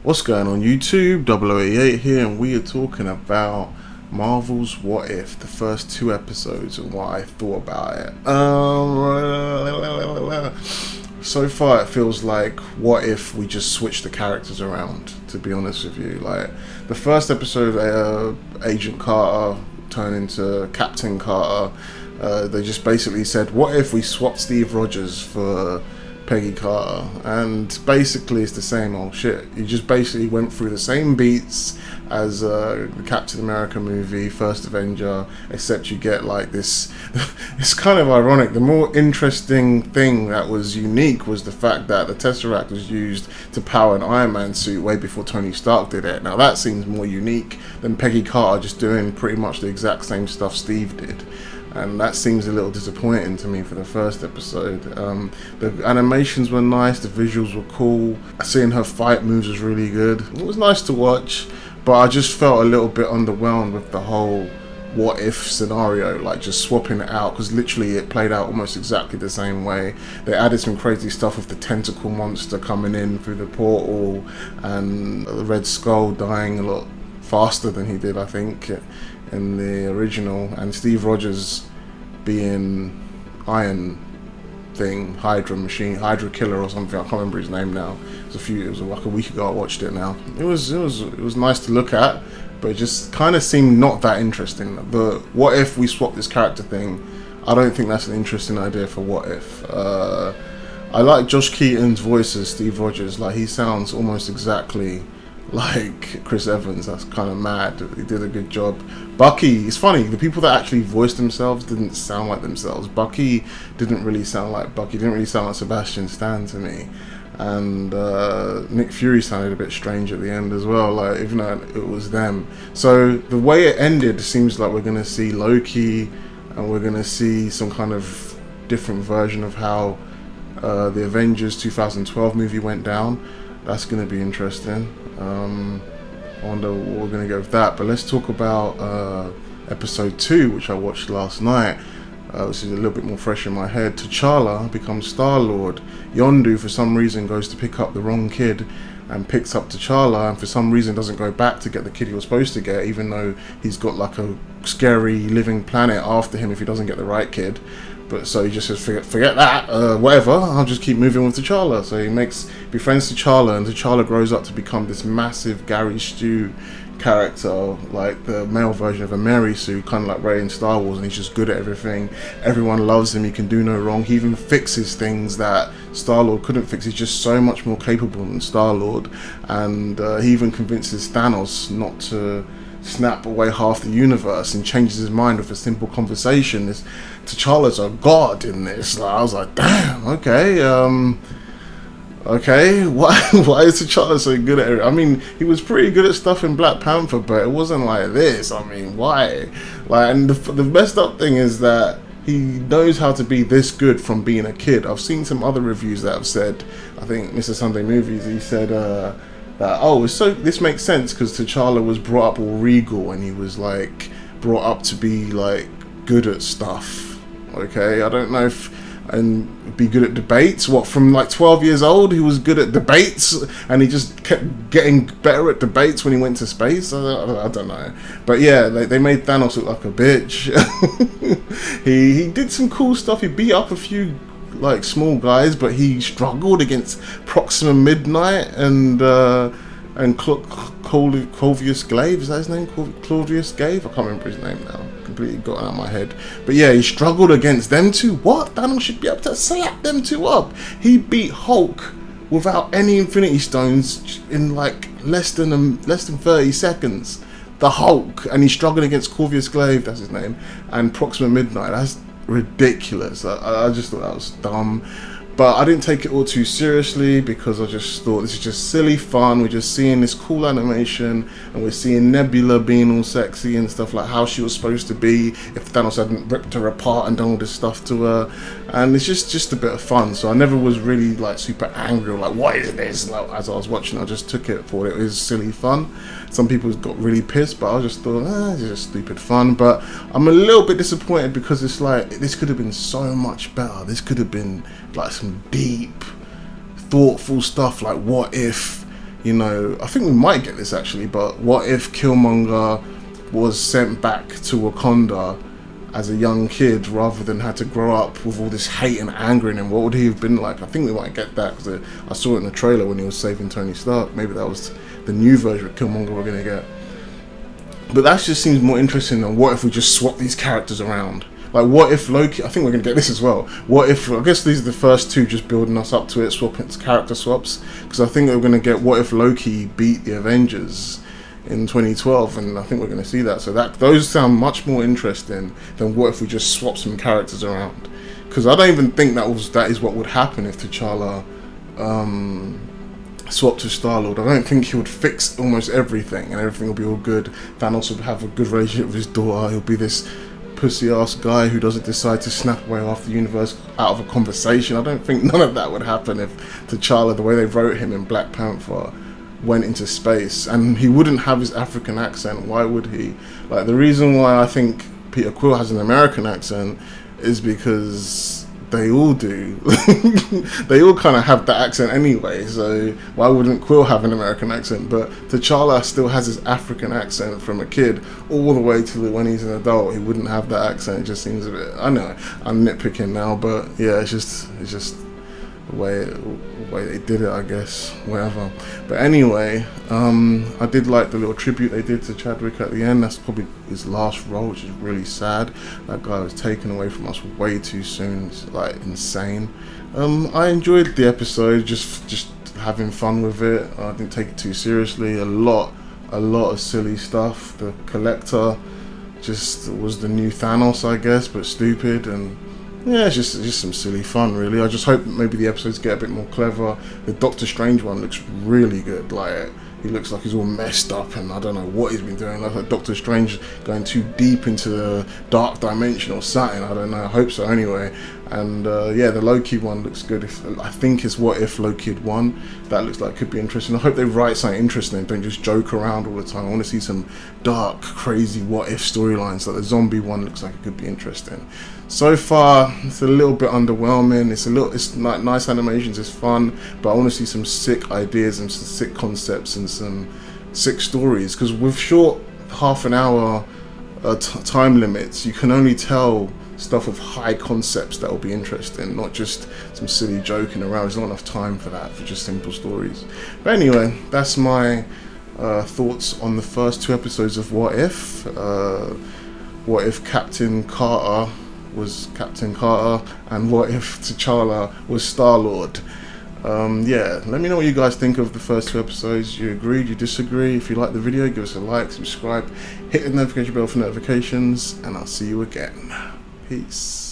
What's going on YouTube? wHaT here, and we are talking about Marvel's What If, the first 2 episodes, and what I thought about it. So far it feels like what if we just switched the characters around, to be honest with you. Like, the first episode, Agent Carter turned into Captain Carter. They just basically said, what if we swapped Steve Rogers for Peggy Carter? And basically it's the same old shit. You just basically went through the same beats as the Captain America movie, First Avenger, except you get like this. It's kind of ironic. The more interesting thing that was unique was the fact that the tesseract was used to power an Iron Man suit way before Tony Stark did it. Now that seems more unique than Peggy Carter just doing pretty much the exact same stuff Steve did. And that seems a little disappointing to me for the first episode. The animations were nice, the visuals were cool. Seeing her fight moves was really good. It was nice to watch, but I just felt a little bit underwhelmed with the whole what if scenario, like just swapping it out, because literally it played out almost exactly the same way. They added some crazy stuff with the tentacle monster coming in through the portal, and the Red Skull dying a lot faster than he did, I think, in the original, and Steve Rogers being Iron Thing, Hydra Killer or something. I can't remember his name now. It was like a week ago I watched it now. It was nice to look at, but it just kind of seemed not that interesting. The what if we swap this character thing, I don't think that's an interesting idea for what if. I like Josh Keaton's voice as Steve Rogers. Like, he sounds almost exactly like Chris Evans. That's kind of mad. He did a good job. Bucky, it's funny, the people that actually voiced themselves didn't sound like themselves. Bucky didn't really sound like Bucky, didn't really sound like Sebastian Stan to me. And Nick Fury sounded a bit strange at the end as well, like, even though it was them. So the way it ended seems like we're going to see Loki, and we're going to see some kind of different version of how the Avengers 2012 movie went down. That's going to be interesting. I wonder what we're going to go with that. But let's talk about episode 2, which I watched last night. This is a little bit more fresh in my head. T'Challa becomes Star-Lord. Yondu, for some reason, goes to pick up the wrong kid and picks up T'Challa, and for some reason doesn't go back to get the kid he was supposed to get, even though he's got like a scary living planet after him if he doesn't get the right kid. But so he just says, forget that, whatever, I'll just keep moving with T'Challa. So he befriends T'Challa, and T'Challa grows up to become this massive Gary Stu character, like the male version of a Mary Sue, kind of like Rey in Star Wars, and he's just good at everything. Everyone loves him, he can do no wrong. He even fixes things that Star-Lord couldn't fix. He's just so much more capable than Star-Lord, and he even convinces Thanos not to snap away half the universe, and changes his mind with a simple conversation. T'Challa's a god in this. Like, I was like, damn, okay, why is T'Challa so good at it? I mean, he was pretty good at stuff in Black Panther, but it wasn't like this. I mean, why? Like, and the messed up thing is that he knows how to be this good from being a kid. I've seen some other reviews that have said, I think Mr. Sunday Movies, he said that, so this makes sense because T'Challa was brought up all regal, and he was like brought up to be like good at stuff. Okay, I don't know if and be good at debates. What, from like 12 years old he was good at debates, and he just kept getting better at debates when he went to space? I don't know, but yeah, they made Thanos look like a bitch. he did some cool stuff. He beat up a few like small guys, but he struggled against Proxima Midnight and Claudius Glaive. Is that his name? Claudius Glaive? I can't remember his name now. Completely got out of my head. But yeah, he struggled against them two. What? Thanos should be able to slap them two up. He beat Hulk without any Infinity Stones in like less than 30 seconds. The Hulk, and he struggled against Claudius Glaive, that's his name, and Proxima Midnight. That's ridiculous. I just thought that was dumb. But I didn't take it all too seriously, because I just thought this is just silly fun. We're just seeing this cool animation, and we're seeing Nebula being all sexy and stuff, like how she was supposed to be if Thanos hadn't ripped her apart and done all this stuff to her. And it's just a bit of fun. So I never was really like super angry or like, what is this? Like, as I was watching, I just took it for what it is, silly fun. Some people got really pissed, but I just thought, it's just stupid fun. But I'm a little bit disappointed, because it's like, this could have been so much better. This could have been like some deep, thoughtful stuff, like what if, you know, I think we might get this actually, but what if Killmonger was sent back to Wakanda as a young kid rather than had to grow up with all this hate and anger in him? What would he have been like? I think we might get that, because I saw it in the trailer when he was saving Tony Stark. Maybe that was the new version of Killmonger we're going to get. But that just seems more interesting than what if we just swap these characters around. Like, what if Loki, I think we're going to get this as well, what if, I guess these are the first two just building us up to it, swapping character swaps, because I think we're going to get what if Loki beat the Avengers in 2012, and I think we're going to see that. So those sound much more interesting than what if we just swap some characters around, because I don't even think that is what would happen if T'Challa swapped to Star-Lord. I don't think he would fix almost everything and everything will be all good. Thanos would have a good relationship with his daughter. He'll be this pussy ass guy who doesn't decide to snap away half the universe out of a conversation. I don't think none of that would happen if T'Challa, the way they wrote him in Black Panther, went into space. And he wouldn't have his African accent. Why would he? Like, the reason why I think Peter Quill has an American accent is because they all do. They all kind of have that accent anyway, so why wouldn't Quill have an American accent? But T'Challa still has his African accent from a kid all the way to when he's an adult. He wouldn't have that accent. It just seems a bit, I know I'm nitpicking now, but yeah, it's just the way they did it, I guess, whatever. But anyway, I did like the little tribute they did to Chadwick at the end. That's probably his last role, which is really sad. That guy was taken away from us way too soon. It's like insane. I enjoyed the episode, just having fun with it. I didn't take it too seriously. A lot of silly stuff. The Collector just was the new Thanos, I guess, but stupid. And yeah, it's just some silly fun, really. I just hope maybe the episodes get a bit more clever. The Doctor Strange one looks really good. Like, he looks like he's all messed up, and I don't know what he's been doing. Like Doctor Strange going too deep into the dark dimension or something. I don't know. I hope so anyway. And yeah, the Loki one looks good. I think it's what if Loki had won. That looks like it could be interesting. I hope they write something interesting and don't just joke around all the time. I want to see some dark, crazy what if storylines. Like the zombie one looks like it could be interesting. So far, it's a little bit underwhelming. It's like nice animations, it's fun, but I want to see some sick ideas and some sick concepts and some sick stories. Because with short half an hour time limits, you can only tell stuff with high concepts that will be interesting, not just some silly joking around. There's not enough time for that, for just simple stories. But anyway, that's my thoughts on the first two episodes of What If. What if Captain Carter was Captain Carter, and what if T'Challa was Star-Lord? Yeah, let me know what you guys think of the first two episodes. You agreed, you disagree? If you like the video, give us a like, subscribe, hit the notification bell for notifications, and I'll see you again. Peace.